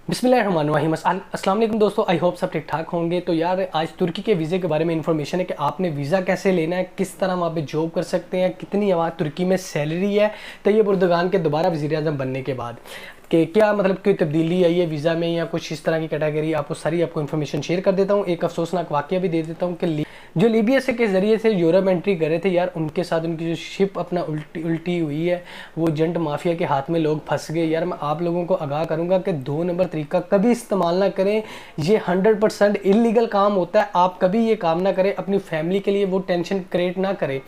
बिस्मिल्लाहिर्रहमानिर्रहीम। अस्सलाम वालेकुम दोस्तों, आई होप सब ठीक ठाक होंगे। तो यार आज तुर्की के वीज़े के बारे में इन्फॉर्मेशन है कि आपने वीज़ा कैसे लेना है, किस तरह वहाँ पे जॉब कर सकते हैं, कितनी आवाज़ तुर्की में सैलरी है तैयब उर्दगान के दोबारा वज़ीर आज़म बनने के बाद कि क्या मतलब कोई तब्दीली आई है वीज़ा में या कुछ इस तरह की कैटेगरी, आपको इन्फॉर्मेशन शेयर कर देता हूँ। एक अफसोसनाक वाक़या भी दे देता हूँ कि जो लीबिया से के ज़रिए से यूरोप एंट्री कर रहे थे यार, उनके साथ उनकी जो शिप अपना उल्टी हुई है, वो एजेंट माफिया के हाथ में लोग फंस गए। यार मैं आप लोगों को आगाह करूँगा कि 2 नंबर तरीका कभी इस्तेमाल ना करें, ये 100% इलीगल काम होता है। आप कभी ये काम ना करें, अपनी फैमिली के लिए वो टेंशन क्रिएट ना करें।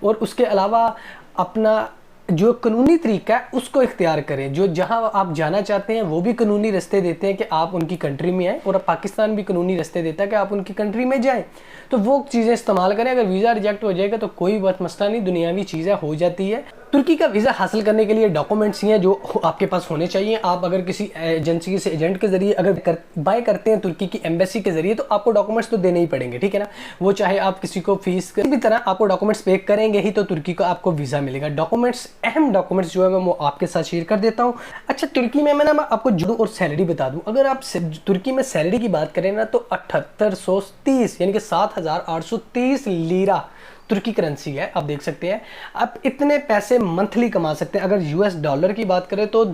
और उसके अलावा अपना जो कानूनी तरीका है उसको इख्तियार करें। जो जहां आप जाना चाहते हैं वो भी कानूनी रास्ते देते हैं कि आप उनकी कंट्री में आएँ, और पाकिस्तान भी कानूनी रास्ते देता है कि आप उनकी कंट्री में जाएं। तो वो चीज़ें इस्तेमाल करें। अगर वीज़ा रिजेक्ट हो जाएगा तो कोई बात मसला नहीं, दुनियावी चीज़ें हो जाती है। तुर्की का वीज़ा हासिल करने के लिए डॉक्यूमेंट्स ही हैं जो आपके पास होने चाहिए। आप अगर किसी एजेंसी से एजेंट के जरिए अगर बाय करते हैं तुर्की की एम्बेसी के जरिए, तो आपको डॉक्यूमेंट्स तो देने ही पड़ेंगे, ठीक है ना। वो चाहे आप किसी को फीस किसी भी तरह आपको डॉक्यूमेंट्स पे करेंगे ही तो तुर्की का आपको वीज़ा मिलेगा। डॉक्यूमेंट्स, अहम डॉक्यूमेंट्स जो है मैं वो आपके साथ शेयर कर देता हूँ। अच्छा, तुर्की में मैं आपको जो और सैलरी बता दूँ। अगर आप तुर्की में सैलरी की बात करें ना, तो 7830 यानी कि 7830 लीरा तुर्की करेंसी है, आप देख सकते हैं। आप इतने पैसे मंथली कमा सकते हैं। अगर यूएस डॉलर की बात करें तो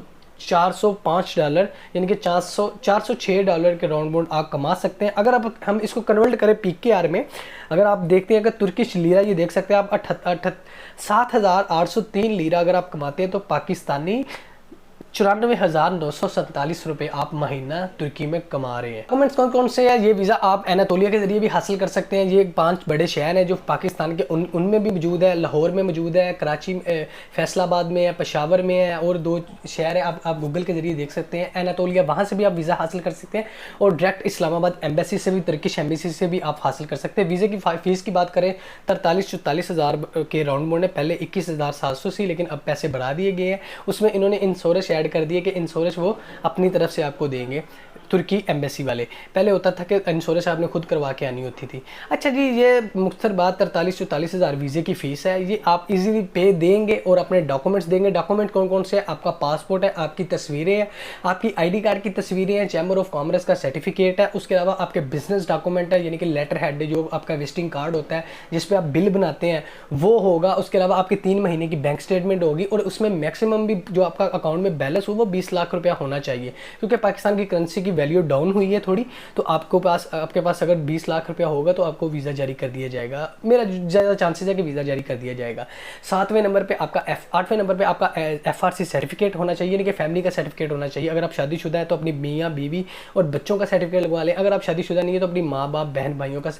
$405 यानी कि 406 डॉलर के राउंड अबाउट आप कमा सकते हैं। अगर आप हम इसको कन्वर्ट करें पीकेआर में, अगर आप देखते हैं कि तुर्किश लीरा, ये देख सकते हैं आप 7803 लीरा अगर आप कमाते हैं तो पाकिस्तानी 94,947 रुपये आप महीना तुर्की में कमा रहे हैं। डॉक्यूमेंट्स कौन कौन से हैं? ये वीज़ा आप एनातोलिया के जरिए भी हासिल कर सकते हैं। ये 5 बड़े शहर हैं जो पाकिस्तान के, उनमें भी मौजूद है। लाहौर में मौजूद है, कराची, फैसलाबाद में है, पेशावर में है, और 2 शहर है। आप गूगल के जरिए देख सकते हैं एनातोलिया, वहाँ से भी आप वीज़ा हासिल कर सकते हैं। और डायरेक्ट इस्लामाबाद एम्बेसी से भी, तुर्किश एम्बेसी से भी आप हासिल कर सकते हैं। वीज़े की फ़ीस की बात करें 43-44 हज़ार के राउंड मोड में, पहले 21,700 थी, लेकिन अब पैसे बढ़ा दिए गए हैं। उसमें इन्होंने इंश्योरेंस ऐड कर दिए कि इंश्योरेंस वो अपनी तरफ से आपको देंगे, तुर्की एम्बेसी वाले। पहले होता था कि इंश्योरेंस आपने खुद करवा के आनी होती थी। अच्छा जी, ये मुख्तर बात 43-44 हज़ार वीज़े की फ़ीस है। ये आप इजीली पे देंगे और अपने डॉक्यूमेंट्स देंगे। डॉक्यूमेंट कौन कौन से हैं? आपका पासपोर्ट है, आपकी तस्वीरें हैं, आपकी आईडी कार्ड की तस्वीरें हैं, चैम्बर ऑफ कॉमर्स का सर्टिफिकेट है, उसके अलावा आपके बिजनेस डॉक्यूमेंट है, यानी कि लेटर हेड जो आपका विजिटिंग कार्ड होता है जिस पे आप बिल बनाते हैं वो होगा। उसके अलावा आपकी 3 महीने की बैंक स्टेटमेंट होगी, और उसमें मैक्सिमम भी जो आपका अकाउंट में बैलेंस हो वो 20 लाख रुपया होना चाहिए, क्योंकि पाकिस्तान की करेंसी की वैल्यू डाउन हुई है थोड़ी। तो आपके पास अगर 20 लाख रुपया होगा तो आपको वीज़ा जारी कर दिया जाएगा। मेरा ज़्यादा चांसेस है कि वीज़ा जारी कर दिया जाएगा। 8वें नंबर पे आपका FRC सर्टिफिकेट होना चाहिए, यानी कि फैमिली का सर्टिफिकेट होना चाहिए। अगर आप शादीशुदा है तो अपनी मियाँ बीवी और बच्चों का सर्टिफिकेट लगवा लें। अगर आप शादीशुदा नहीं है तो अपनी माँ बाप बहन भाइयों का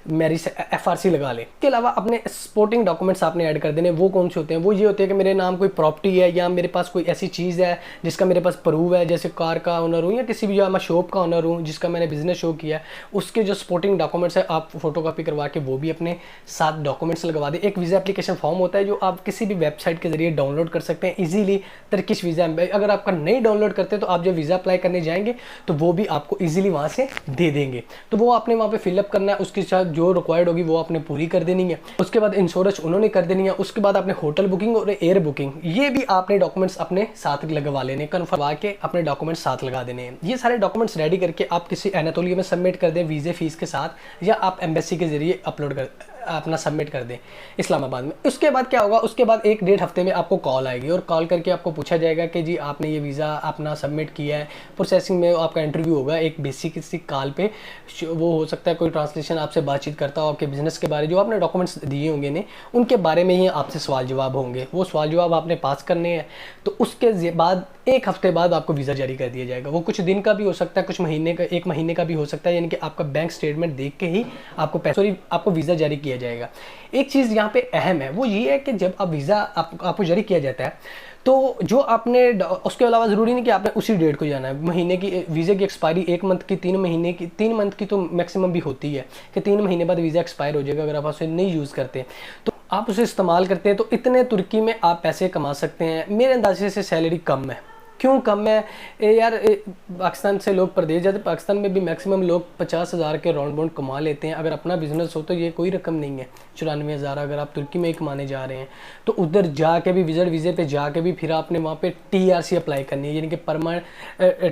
मैरिज FRC लगा लें। इसके अलावा अपने सपोर्टिंग डॉक्यूमेंट्स आपने ऐड कर देने। वो कौन से होते हैं? वो ये होते हैं कि मेरे नाम कोई प्रॉपर्टी है, या मेरे पास कोई ऐसी चीज़ है जिसका मेरे पास प्रूफ है, जैसे कार का ओनर हूँ या किसी भी, या मैं शॉप का ओनर हूँ जिसका मैंने बिजनेस शो किया है, उसके जो सपोर्टिंग डॉक्यूमेंट्स है आप फोटोकॉपी करवा के वो भी अपने साथ डॉक्यूमेंट्स लगवा दें। एक वीज़ा एप्लीकेशन फॉर्म होता है जो आप किसी भी वेबसाइट के जरिए डाउनलोड कर सकते हैं ईजिली, तुर्किश वीज़ा। अगर आपका नहीं डाउनलोड करते तो आप जब वीज़ा अप्लाई करने जाएंगे तो वो भी आपको ईजिली वहाँ से दे देंगे। तो वो आपने वहाँ पर फिलअप करना है, उसके साथ जो रिक्वायर्ड होगी वो आपने पूरी कर देनी है। उसके बाद इंश्योरेंस उन्होंने कर देनी है। उसके बाद आपने होटल बुकिंग और एयर बुकिंग, ये भी आपने डॉक्यूमेंट्स अपने साथ लगवा लेने, कन्फर्म के अपने डॉक्यूमेंट्स साथ लगा देने हैं। ये सारे डॉक्यूमेंट्स रेडी करके आप किसी एनातोलिया में सबमिट कर दें वीज़े फीस के साथ, या आप एम्बेसी के जरिए अपना सबमिट कर दें इस्लामाबाद में। उसके बाद क्या होगा? उसके बाद 1-1.5 हफ्ते में आपको कॉल आएगी, और कॉल करके आपको पूछा जाएगा कि जी आपने ये वीज़ा अपना सबमिट किया है, प्रोसेसिंग में आपका इंटरव्यू होगा एक बेसिक सी कॉल पे। वो हो सकता है कोई ट्रांसलेशन आपसे बातचीत करता हो, आपके बिजनेस के बारे, जो आपने डॉक्यूमेंट्स दिए होंगे ने उनके बारे में ही आपसे सवाल जवाब होंगे। वो सवाल जवाब आपने पास करने हैं। तो उसके बाद 1 हफ्ते बाद आपको वीज़ा जारी कर दिया जाएगा। वो कुछ दिन का भी हो सकता है, कुछ महीने का, 1 महीने का भी हो सकता है, यानी कि आपका बैंक स्टेटमेंट देख के ही आपको वीज़ा जारी किया जाएगा। एक चीज़ यहाँ पे अहम है, वो ये है कि जब आप वीज़ा आपको जारी किया जाता है तो जो आपने, उसके अलावा ज़रूरी नहीं कि आपने उसी डेट को जाना है। महीने की वीज़े की एक्सपायरी 1 मंथ की, 3 मंथ की तो मैक्सिमम भी होती है कि 3 महीने बाद वीज़ा एक्सपायर हो जाएगा। अगर आप उसे नहीं यूज़ करते तो आप उसे इस्तेमाल करते हैं तो इतने तुर्की में आप पैसे कमा सकते हैं। मेरे अंदाजे से सैलरी कम है, क्यों कम है? यार पाकिस्तान से लोग प्रदेश जाते, पाकिस्तान में भी मैक्सिमम लोग 50,000 के राउंड बाउंड कमा लेते हैं। अगर अपना बिजनेस हो तो ये कोई रकम नहीं है। 94,000 अगर आप तुर्की में ही कमाने जा रहे हैं तो उधर जाके भी विजिट वीज़े पे जाके भी फिर आपने वहाँ पे TRC अप्लाई करनी है, यानी कि परमानेंट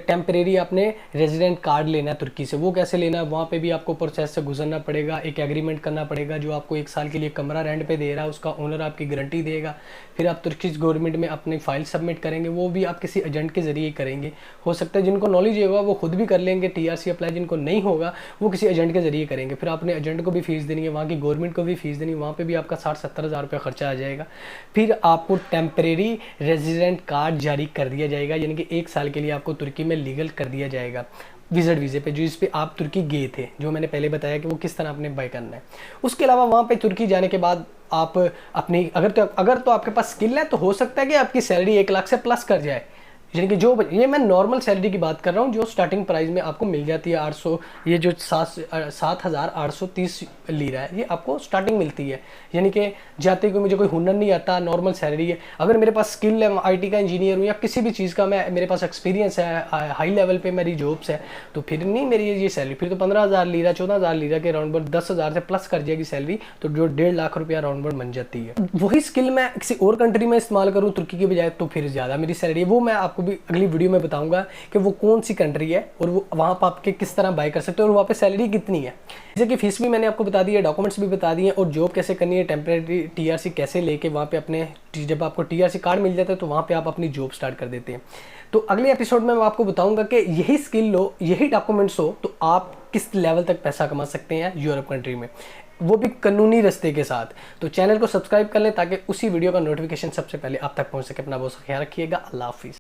टेम्परेरी आपने रेजिडेंट कार्ड लेना है तुर्की से। वो कैसे लेना है, वहाँ पे भी आपको प्रोसेस से गुजरना पड़ेगा, एक एग्रीमेंट करना पड़ेगा। जो आपको 1 साल के लिए कमरा रेंट पे दे रहा है उसका ओनर आपकी गारंटी देगा। फिर आप तुर्की गवर्नमेंट में अपनी फाइल सबमिट करेंगे, वो भी आप किसी एजेंट के जरिए करेंगे। हो सकता है जिनको नॉलेज होगा वो खुद भी कर लेंगे TRC अप्लाई, जिनको नहीं होगा वो किसी एजेंट के जरिए करेंगे। फिर आपने एजेंट को भी फीस देनी है, वहाँ की गवर्नमेंट को भी फीस देनी है, वहाँ पे भी आपका 60-70 हज़ार रुपये खर्चा आ जाएगा। फिर आपको टेम्परेरी रेजिडेंट कार्ड जारी कर दिया जाएगा, यानी कि 1 साल के लिए आपको तुर्की में लीगल कर दिया जाएगा विजिट वीज़े पे, जो इस पे आप तुर्की गए थे, जो मैंने पहले बताया कि वो किस तरह आपने बाय करना है। उसके अलावा वहाँ पे तुर्की जाने के बाद आप अपनी अगर तो आपके पास स्किल है तो हो सकता है कि आपकी सैलरी 1 लाख से प्लस कर जाए। यानी कि जो ये मैं नॉर्मल सैलरी की बात कर रहा हूँ जो स्टार्टिंग प्राइस में आपको मिल जाती है 800, ये जो 7,830 लीरा है ये आपको स्टार्टिंग मिलती है। यानी कि जाते कि मुझे कोई हुनर नहीं आता, नॉर्मल सैलरी है, अगर मेरे पास स्किल है, IT का इंजीनियर हूँ या किसी भी चीज़ का मेरे पास एक्सपीरियंस है, हाई लेवल पे मेरी जॉब्स है, तो फिर नहीं मेरी ये सैलरी, फिर तो 15,000 लीरा 14,000 लीरा के राउंड पर 10,000 से प्लस कर जाएगी सैलरी, तो जो 1.5 लाख रुपया राउंड पर बन जाती है। वही स्किल मैं किसी और कंट्री में इस्तेमाल करूँ तुर्की के बजाय तो फिर ज़्यादा मेरी सैलरी है। वो मैं आपको भी अगली वीडियो में बताऊंगा कि वो कौन सी कंट्री है और वो वहाँ पर आपके किस तरह बाय कर सकते हो और वहाँ पे सैलरी कितनी है। जैसे कि फीस भी मैंने आपको बता दी है, डॉक्यूमेंट्स भी बता दिए और जॉब कैसे करनी है, टेम्परेरी TRC कैसे लेके वहाँ पे अपने, जब आपको TRC कार्ड मिल जाता है तो वहाँ पे आप अपनी जॉब स्टार्ट कर देते हैं। तो अगले एपिसोड में मैं आपको बताऊंगा कि यही स्किल लो, यही डॉक्यूमेंट्स हो तो आप किस लेवल तक पैसा कमा सकते हैं यूरोप कंट्री में, वो भी कानूनी रास्ते के साथ। तो चैनल को सब्सक्राइब कर लें ताकि उसी वीडियो का नोटिफिकेशन सबसे पहले आप तक पहुंच सके। अपना बहुत ख्याल रखिएगा। अल्लाह हाफिज़।